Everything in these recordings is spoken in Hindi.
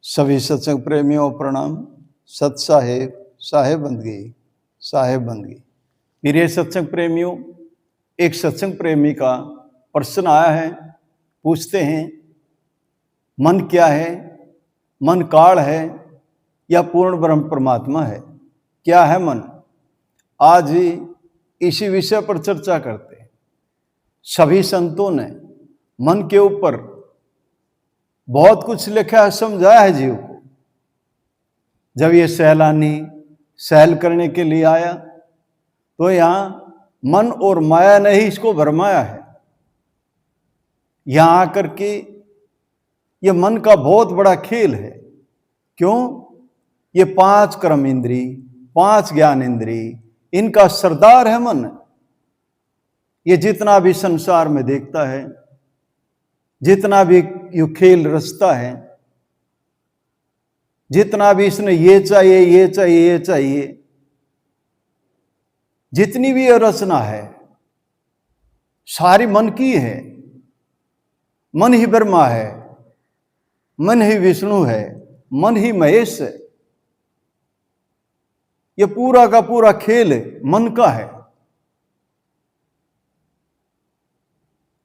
सभी सत्संग प्रेमियों को प्रणाम। सत साहेब बंदगी। प्रिय सत्संग प्रेमियों, एक सत्संग प्रेमी का प्रश्न आया है। पूछते हैं, मन क्या है? मन काल है या पूर्ण ब्रह्म परमात्मा है? क्या है मन? आज ही इसी विषय पर चर्चा करते हैं। सभी संतों ने मन के ऊपर बहुत कुछ लिखा है, समझाया है जीव को। जब ये सैलानी सैल करने के लिए आया तो यहां मन और माया ने ही इसको भरमाया है। यहां आकर के ये मन का बहुत बड़ा खेल है। क्यों? ये 5 कर्म इंद्री, 5 ज्ञान इंद्री, इनका सरदार है मन। ये जितना भी संसार में देखता है, जितना भी यू खेल रचता है, जितना भी इसने ये चाहिए, जितनी भी ये रचना है सारी मन की है। मन ही ब्रह्मा है, मन ही विष्णु है, मन ही महेश है। ये पूरा का पूरा खेल मन का है।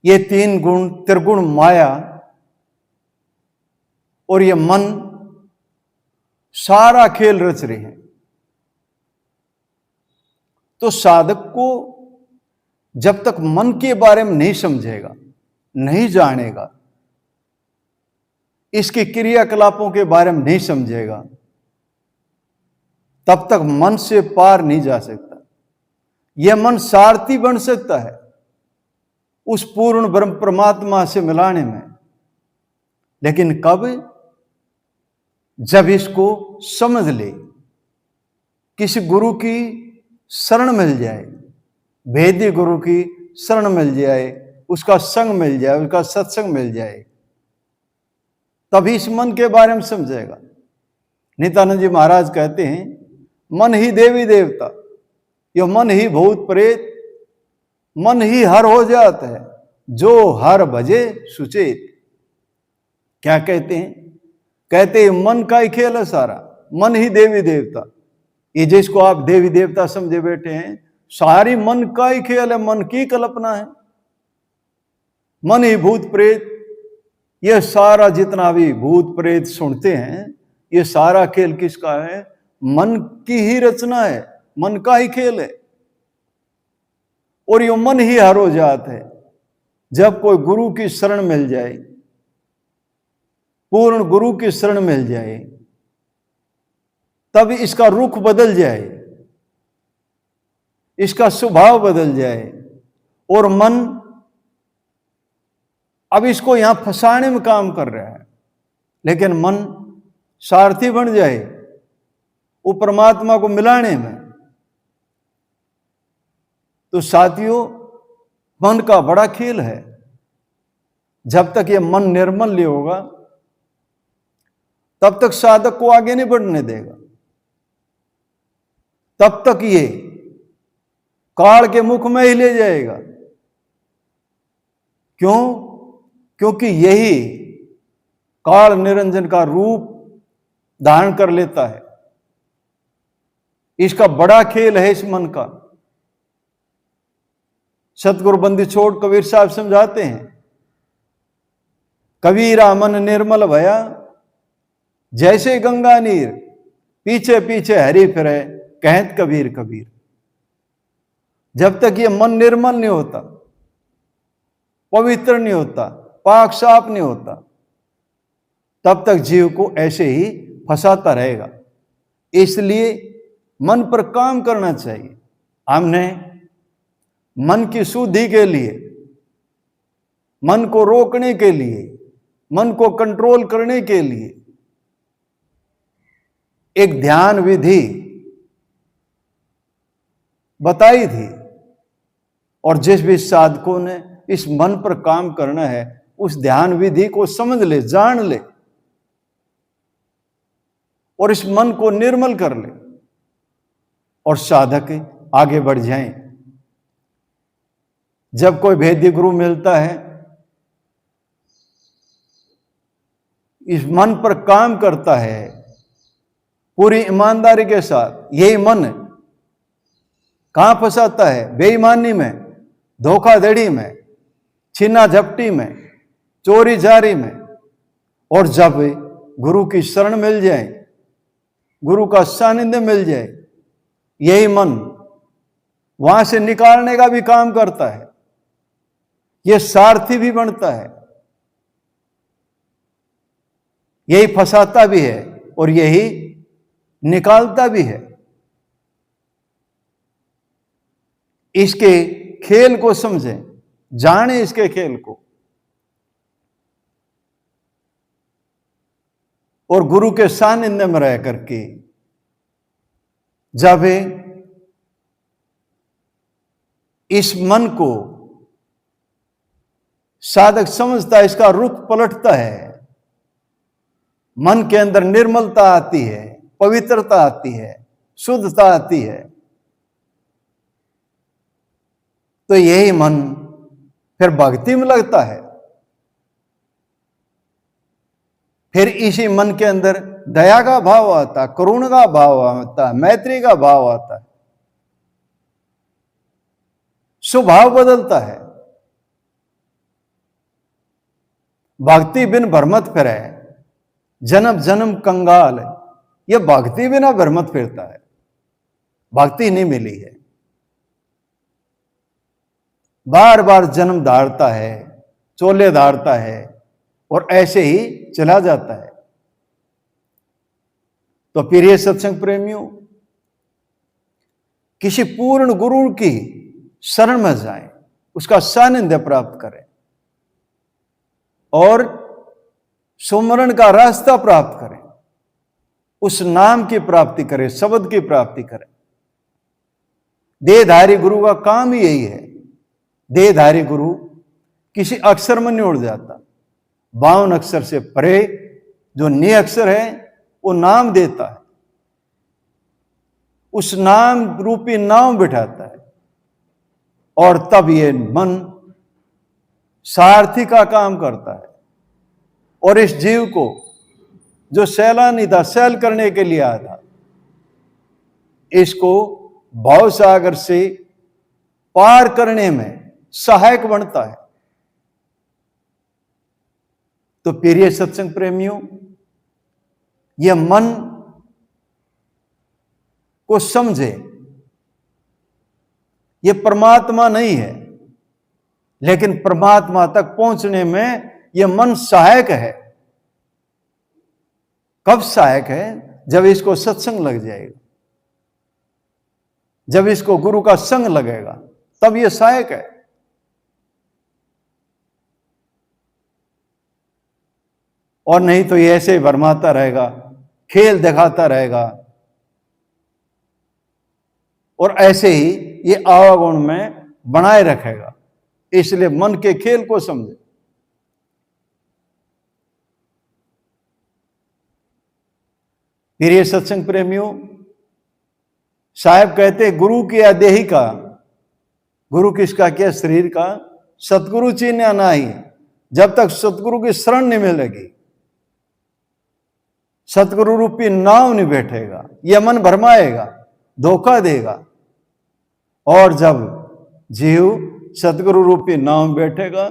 ये 3 गुण त्रिगुण माया और ये मन सारा खेल रच रहे हैं। तो साधक को जब तक मन के बारे में नहीं समझेगा, नहीं जानेगा, इसके क्रियाकलापों के बारे में नहीं समझेगा, तब तक मन से पार नहीं जा सकता। यह मन सारथी बन सकता है उस पूर्ण ब्रह्म परमात्मा से मिलाने में, लेकिन कब? जब इसको समझ ले, किसी गुरु की शरण मिल जाए, वेदी गुरु की शरण मिल जाए, उसका संग मिल जाए, उसका सत्संग मिल जाए, तभी इस मन के बारे में समझेगा। नित्यानंद जी महाराज कहते हैं, मन ही देवी देवता, यह मन ही भूत प्रेत, मन ही हर हो जाता है, जो हर भजे सुचेत। क्या कहते हैं? कहते हैं मन का ही खेल है सारा, मन ही देवी देवता। ये जिसको आप देवी देवता समझे बैठे हैं, सारी मन का ही खेल है, मन की कल्पना है। मन ही भूत प्रेत, यह सारा जितना भी भूत प्रेत सुनते हैं, यह सारा खेल किसका है? मन की ही रचना है, मन का ही खेल है। और ये मन ही हर हो जाता है जब कोई गुरु की शरण मिल जाए, पूर्ण गुरु की शरण मिल जाए, तब इसका रुख बदल जाए, इसका स्वभाव बदल जाए, और मन अब इसको यहां फंसाने में काम कर रहा है, लेकिन मन सारथी बन जाए वो परमात्मा को मिलाने में। तो साथियों, मन का बड़ा खेल है। जब तक ये मन निर्मल नहीं होगा, तब तक साधक को आगे नहीं बढ़ने देगा। तब तक ये काल के मुख में ही ले जाएगा। क्यों? क्योंकि यही काल निरंजन का रूप धारण कर लेता है। इसका बड़ा खेल है इस मन का। सतगुरु बंदी छोड़ कबीर साहब समझाते हैं, कबीरा मन निर्मल भया, जैसे गंगा नीर, पीछे पीछे हरि फिरे, कहत कबीर कबीर। जब तक ये मन निर्मल नहीं होता, पवित्र नहीं होता, पाक साफ नहीं होता, तब तक जीव को ऐसे ही फंसाता रहेगा। इसलिए मन पर काम करना चाहिए। हमने मन की शुद्धि के लिए, मन को रोकने के लिए, मन को कंट्रोल करने के लिए एक ध्यान विधि बताई थी। और जिस भी साधकों ने इस मन पर काम करना है, उस ध्यान विधि को समझ ले, जान ले, और इस मन को निर्मल कर ले, और साधक आगे बढ़ जाएं। जब कोई भेदी गुरु मिलता है, इस मन पर काम करता है पूरी ईमानदारी के साथ, यही मन कहां फंसाता है? बेईमानी में, धोखाधड़ी में, छीना झपटी में, चोरी जारी में। और जब गुरु की शरण मिल जाए, गुरु का सानिध्य मिल जाए, यही मन वहां से निकालने का भी काम करता है। यह सारथी भी बनता है, यही फंसाता भी है और यही निकालता भी है। इसके खेल को समझें, जाने इसके खेल को, और गुरु के सानिध्य में रह करके जब इस मन को साधक समझता है, इसका रुख पलटता है, मन के अंदर निर्मलता आती है, पवित्रता आती है, शुद्धता आती है, तो यही मन फिर भक्ति में लगता है। फिर इसी मन के अंदर दया का भाव आता है, करुणा का भाव आता है, मैत्री का भाव आता है, स्वभाव बदलता है। भक्ति बिन भरमत फिरे, जन्म जन्म कंगाल, यह भक्ति बिना भरमत फिरता है, भक्ति नहीं मिली है, बार बार जन्म धारता है, चोले धारता है और ऐसे ही चला जाता है। तो प्रिय सत्संग प्रेमियों, किसी पूर्ण गुरु की शरण में जाएं, उसका सानिध्य प्राप्त करें और सुमरण का रास्ता प्राप्त करें, उस नाम की प्राप्ति करें, शब्द की प्राप्ति करें। देहधारी गुरु का काम ही यही है। देहधारी गुरु किसी अक्षर में नहीं उड़ जाता, 52 अक्षर से परे जो नि अक्षर है वो नाम देता है, उस नाम रूपी नाम बिठाता है, और तब ये मन सारथी का काम करता है और इस जीव को जो सैलानी था, सैल करने के लिए आया था, इसको भव सागर से पार करने में सहायक बनता है। तो प्रिय सत्संग प्रेमियों, यह मन को समझे, यह परमात्मा नहीं है, लेकिन परमात्मा तक पहुंचने में यह मन सहायक है। कब सहायक है? जब इसको सत्संग लग जाएगा, जब इसको गुरु का संग लगेगा, तब यह सहायक है। और नहीं तो ये ऐसे ही भरमाता रहेगा, खेल दिखाता रहेगा और ऐसे ही ये आवागुण में बनाए रखेगा। इसलिए मन के खेल को समझे। प्रिय सत्संग प्रेमियों, साहब कहते गुरु किया देही का, गुरु किसका किया? शरीर का। सतगुरु चीन्या नाही, जब तक सतगुरु की शरण नहीं मिलेगी, सतगुरु रूपी नाव नहीं बैठेगा, यह मन भरमाएगा, धोखा देगा। और जब जीव सतगुरु रूपी नाव में बैठेगा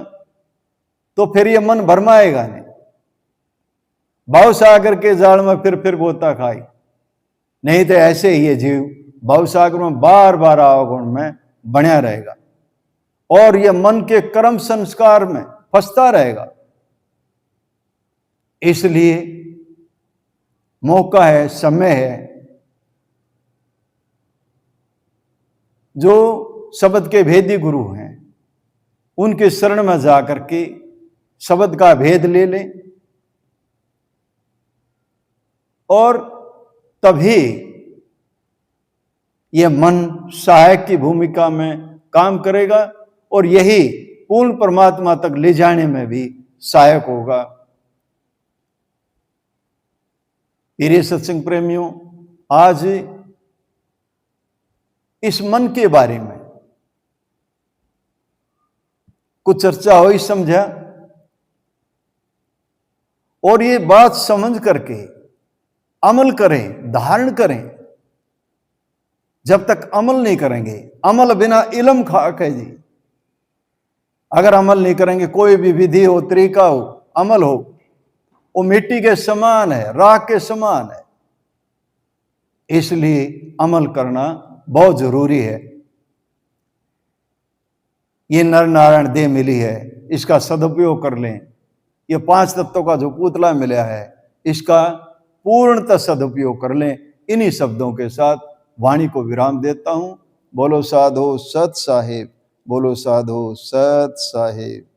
तो फिर यह मन भरमाएगा नहीं, भव सागर के जाल में फिर गोता खाई। नहीं तो ऐसे ही ये जीव भव सागर में बार बार आवागुण में बना रहेगा और यह मन के कर्म संस्कार में फंसता रहेगा। इसलिए मौका है, समय है, जो शब्द के भेदी गुरु हैं उनके शरण में जाकर के शब्द का भेद ले लें और तभी यह मन सहायक की भूमिका में काम करेगा और यही पूर्ण परमात्मा तक ले जाने में भी सहायक होगा। प्रिय सत्संग प्रेमियों, आज इस मन के बारे में कुछ चर्चा हुई, समझा, और ये बात समझ करके अमल करें, धारण करें। जब तक अमल नहीं करेंगे, अमल बिना इल्म खाक है जी। अगर अमल नहीं करेंगे, कोई भी विधि हो, तरीका हो, अमल हो, वो मिट्टी के समान है, राख के समान है। इसलिए अमल करना बहुत जरूरी है। ये नर नारायण देह मिली है, इसका सदुपयोग कर लें। ये 5 तत्वों का जो पुतला मिला है, इसका पूर्णतः सदुपयोग कर लें। इन्हीं शब्दों के साथ वाणी को विराम देता हूं। बोलो साधो सत साहिब, बोलो साधो सत साहिब।